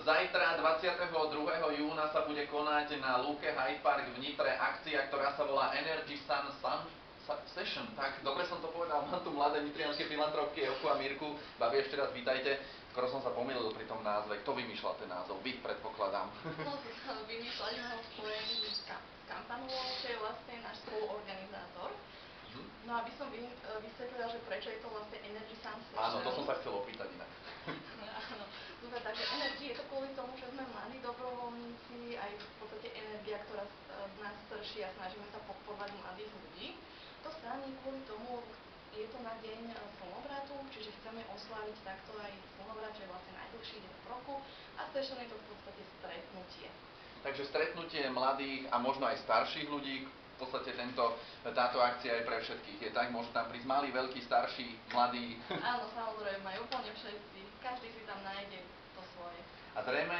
Zajtra 22. júna sa bude konať na lúke Hyde Park v Nitre akcia, ktorá sa volá Energy Sun Session. Tak, dobre som to povedal, mám tu mladé nitrianske filantropky Evku a Mirku. Babi, ešte raz vítajte. Skoro som sa pomýlil pri tom názve. Kto vymýšľal ten názov? Vy, predpokladám. No, vymýšľali ho v spojení s kampanou, čo je vlastne náš spoluorganizátor. No aby som vysvetlila, že prečo je to vlastne Energy Sun Session. Áno, to som sa chcel opýtať inak. Áno, super, takže Energy je to kvôli tomu, že sme mladí dobrovoľníci, aj v podstate energia, ktorá nás strší a snažíme sa podporovať mladých ľudí. To stane kvôli tomu, je to na deň slnovratu, čiže chceme osláviť takto aj slnovrat, čo je vlastne najdlhší deň v roku, a session je to v podstate stretnutie. Takže stretnutie mladých a možno aj starších ľudí, v podstate táto akcia je pre všetkých. Je tak, môžu tam prísť malí, veľkí, starší, mladí. Áno, samozrejme, úplne všetci. Každý si tam nájde to svoje. A zrejme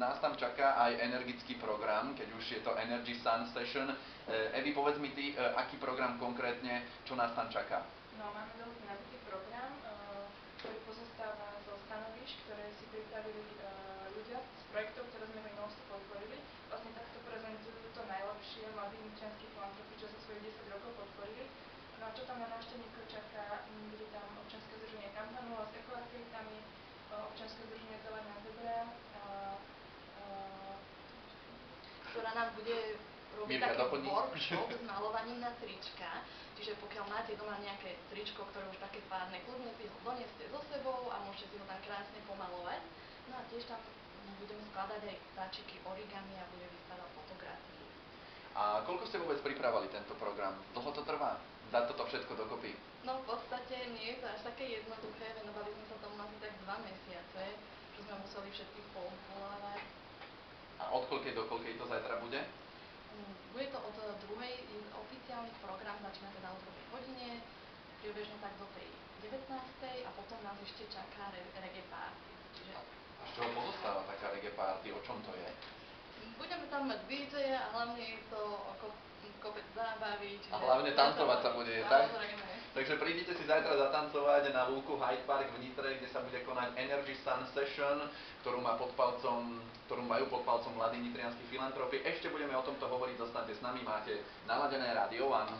nás tam čaká aj energický program, keď už je to Energy Sun Session. Evi, povedz mi ty, aký program konkrétne, čo nás tam čaká? No, máme dosť nabitý program, ktorý pozostáva zo stanovíšť, ktoré si pripravili ľudia z projektov, ktoré sme minulosti podporili. Vlastne takto prezentujú to najlepšie mladí nitrianski filantropi, čo za svojich 10 rokov podporili. No a čo tam na návštevníkov čaká, bude tam občianske združenie Kampanula s ekoaktivitami, občianske združenie Zelená zebra, ktorá nám bude robiť Mirka, taký doplní. workshop s malovaním na trička. Čiže pokiaľ máte doma nejaké tričko, ktoré už také párne, kľudne si ho doneste so sebou a môžete si ho tam krásne pomalovať. No a tiež tam budeme skladať aj táčiky origami a bude vystavať fotografii. A koľko ste vôbec pripravali tento program? Dlho to trvá? Dať toto všetko dokopy? No v podstate nie je to až také jednoduché, venovali sme sa tomu asi tak 2 mesiace, že sme museli všetkých povolávať. A od koľkej do koľkej to zajtra bude? Bude to od druhej, oficiálny program začína teda o 2 hodine, priebežne tak do tej 19. a potom nás ešte čaká reggae party. Čiže A z čoho pozostáva taká reggae party? O čom to je? budeme tam mať DJ a hlavne je to kopec zábavy. A hlavne tancovať sa bude, tak? Samozrejme. Takže prídite si zajtra zatancovať na lúku Hyde Park v Nitre, kde sa bude konať Energy Sun Session, ktorú majú pod palcom mladí nitrianski filantropi. Ešte budeme o tomto hovoriť, zostaňte s nami, máte naladené Rádio One.